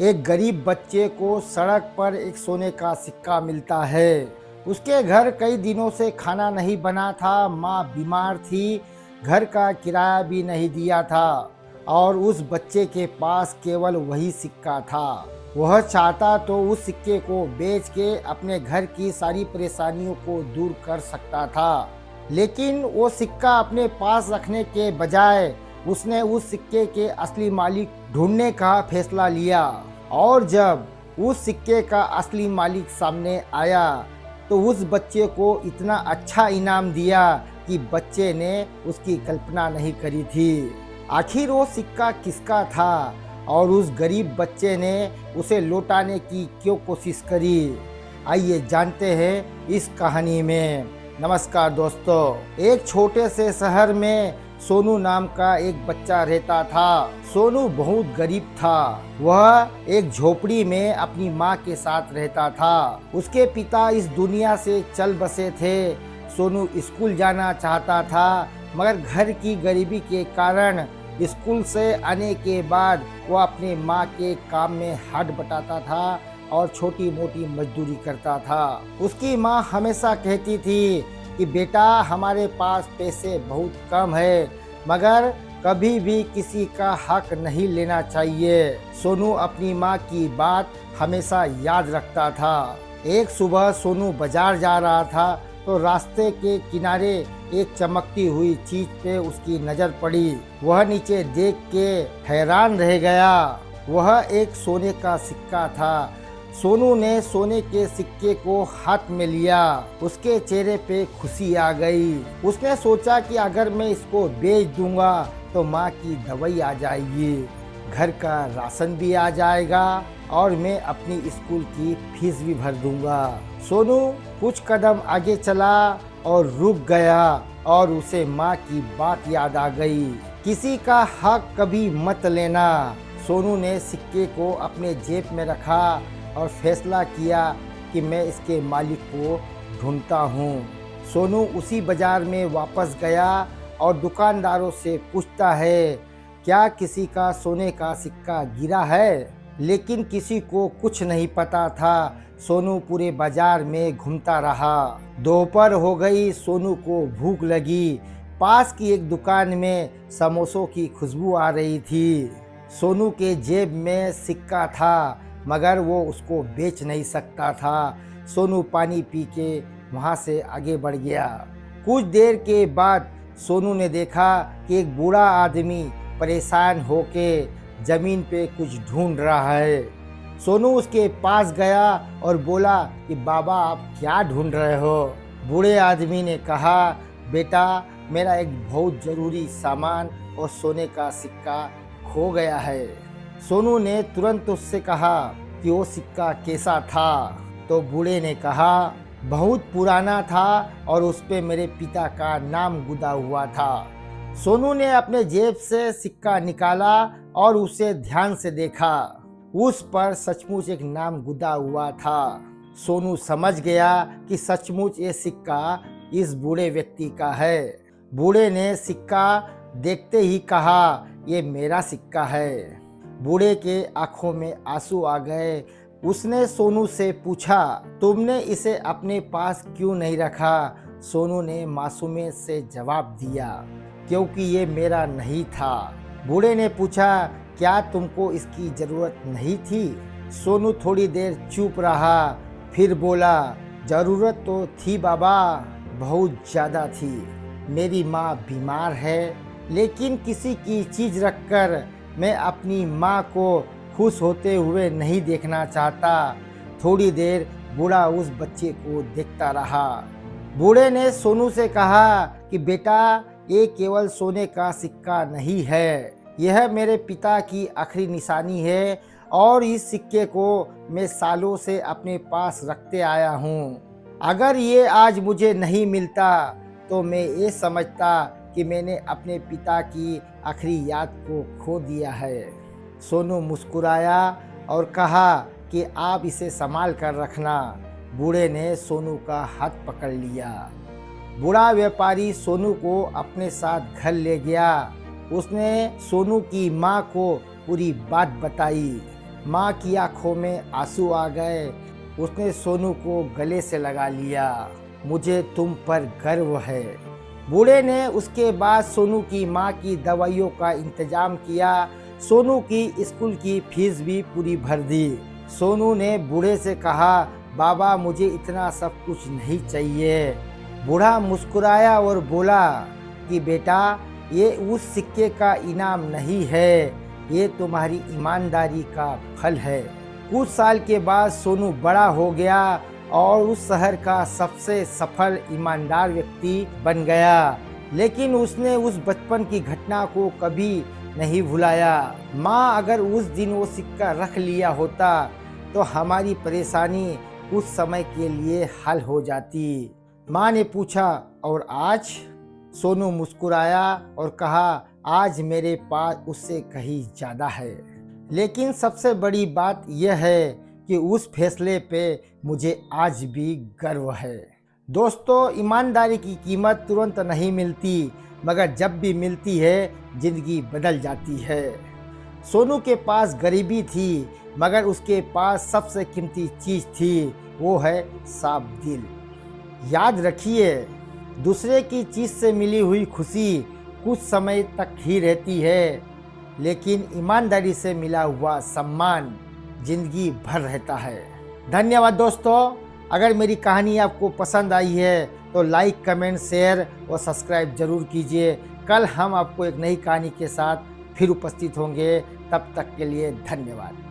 एक गरीब बच्चे को सड़क पर एक सोने का सिक्का मिलता है। उसके घर कई दिनों से खाना नहीं बना था, माँ बीमार थी, घर का किराया भी नहीं दिया था और उस बच्चे के पास केवल वही सिक्का था। वह चाहता तो उस सिक्के को बेच के अपने घर की सारी परेशानियों को दूर कर सकता था, लेकिन वो सिक्का अपने पास रखने के बजाय उसने उस सिक्के के असली मालिक ढूंढने का फैसला लिया। और जब उस सिक्के का असली मालिक सामने आया तो उस बच्चे को इतना अच्छा इनाम दिया कि बच्चे ने उसकी कल्पना नहीं करी थी। आखिर वो सिक्का किसका था और उस गरीब बच्चे ने उसे लौटाने की क्यों कोशिश करी? आइए जानते हैं इस कहानी में। नमस्कार दोस्तों, एक छोटे से शहर में सोनू नाम का एक बच्चा रहता था। सोनू बहुत गरीब था। वह एक झोपड़ी में अपनी माँ के साथ रहता था। उसके पिता इस दुनिया से चल बसे थे। सोनू स्कूल जाना चाहता था, मगर घर की गरीबी के कारण स्कूल से आने के बाद वह अपने माँ के काम में हाथ बटाता था और छोटी मोटी मजदूरी करता था। उसकी माँ हमेशा कहती थी कि बेटा, हमारे पास पैसे बहुत कम है, मगर कभी भी किसी का हक नहीं लेना चाहिए। सोनू अपनी माँ की बात हमेशा याद रखता था। एक सुबह सोनू बाजार जा रहा था तो रास्ते के किनारे एक चमकती हुई चीज पे उसकी नजर पड़ी। वह नीचे देख के हैरान रह गया। वह एक सोने का सिक्का था। सोनू ने सोने के सिक्के को हाथ में लिया। उसके चेहरे पे खुशी आ गई। उसने सोचा कि अगर मैं इसको बेच दूंगा तो माँ की दवाई आ जाएगी, घर का राशन भी आ जाएगा और मैं अपनी स्कूल की फीस भी भर दूंगा। सोनू कुछ कदम आगे चला और रुक गया और उसे माँ की बात याद आ गई, किसी का हक कभी मत लेना। सोनू ने सिक्के को अपने जेब में रखा और फैसला किया कि मैं इसके मालिक को ढूंढता हूँ। सोनू उसी बाजार में वापस गया और दुकानदारों से पूछता है, क्या किसी का सोने का सिक्का गिरा है? लेकिन किसी को कुछ नहीं पता था। सोनू पूरे बाजार में घूमता रहा। दोपहर हो गई। सोनू को भूख लगी। पास की एक दुकान में समोसों की खुशबू आ रही थी। सोनू के जेब में सिक्का था, मगर वो उसको बेच नहीं सकता था। सोनू पानी पी के वहाँ से आगे बढ़ गया। कुछ देर के बाद सोनू ने देखा कि एक बूढ़ा आदमी परेशान होके जमीन पे कुछ ढूंढ रहा है। सोनू उसके पास गया और बोला कि बाबा, आप क्या ढूंढ रहे हो? बूढ़े आदमी ने कहा, बेटा, मेरा एक बहुत ज़रूरी सामान और सोने का सिक्का खो गया है। सोनू ने तुरंत उससे कहा कि वो सिक्का कैसा था? तो बूढ़े ने कहा, बहुत पुराना था और उस पे मेरे पिता का नाम गुदा हुआ था। सोनू ने अपने जेब से सिक्का निकाला और उसे ध्यान से देखा। उस पर सचमुच एक नाम गुदा हुआ था। सोनू समझ गया कि सचमुच ये सिक्का इस बूढ़े व्यक्ति का है। बूढ़े ने सिक्का देखते ही कहा, ये मेरा सिक्का है। बूढ़े के आंखों में आंसू आ गए। उसने सोनू से पूछा, तुमने इसे अपने पास क्यों नहीं रखा? सोनू ने मासूमियत से जवाब दिया, क्योंकि ये मेरा नहीं था। बूढ़े ने पूछा, क्या तुमको इसकी ज़रूरत नहीं थी? सोनू थोड़ी देर चुप रहा, फिर बोला, ज़रूरत तो थी बाबा, बहुत ज़्यादा थी। मेरी माँ बीमार है, लेकिन किसी की चीज़ रखकर मैं अपनी माँ को खुश होते हुए नहीं देखना चाहता। थोड़ी देर बूढ़ा उस बच्चे को देखता रहा। बूढ़े ने सोनू से कहा कि बेटा, ये केवल सोने का सिक्का नहीं है, यह मेरे पिता की आखिरी निशानी है और इस सिक्के को मैं सालों से अपने पास रखते आया हूँ। अगर ये आज मुझे नहीं मिलता तो मैं ये समझता कि मैंने अपने पिता की आखिरी याद को खो दिया है। सोनू मुस्कुराया और कहा कि आप इसे संभाल कर रखना। बूढ़े ने सोनू का हाथ पकड़ लिया। बूढ़ा व्यापारी सोनू को अपने साथ घर ले गया। उसने सोनू की माँ को पूरी बात बताई। माँ की आंखों में आंसू आ गए। उसने सोनू को गले से लगा लिया। मुझे तुम पर गर्व है। बूढ़े ने उसके बाद सोनू की माँ की दवाइयों का इंतजाम किया। सोनू की स्कूल की फीस भी पूरी भर दी। सोनू ने बूढ़े से कहा, बाबा मुझे इतना सब कुछ नहीं चाहिए। बूढ़ा मुस्कुराया और बोला कि बेटा, ये उस सिक्के का इनाम नहीं है, ये तुम्हारी ईमानदारी का फल है। कुछ साल के बाद सोनू बड़ा हो गया और उस शहर का सबसे सफल ईमानदार व्यक्ति बन गया। लेकिन उसने उस बचपन की घटना को कभी नहीं भुलाया। माँ अगर उस दिन वो सिक्का रख लिया होता तो हमारी परेशानी कुछ समय के लिए हल हो जाती। माँ ने पूछा, और आज? सोनू मुस्कुराया और कहा, आज मेरे पास उससे कहीं ज़्यादा है। लेकिन सबसे बड़ी बात यह है कि उस फैसले पे मुझे आज भी गर्व है। दोस्तों, ईमानदारी की कीमत तुरंत नहीं मिलती, मगर जब भी मिलती है जिंदगी बदल जाती है। सोनू के पास गरीबी थी, मगर उसके पास सबसे कीमती चीज़ थी, वो है साफ दिल। याद रखिए, दूसरे की चीज़ से मिली हुई खुशी कुछ समय तक ही रहती है, लेकिन ईमानदारी से मिला हुआ सम्मान जिंदगी भर रहता है। धन्यवाद दोस्तों। अगर मेरी कहानी आपको पसंद आई है तो लाइक, कमेंट, शेयर और सब्सक्राइब जरूर कीजिए। कल हम आपको एक नई कहानी के साथ फिर उपस्थित होंगे। तब तक के लिए धन्यवाद।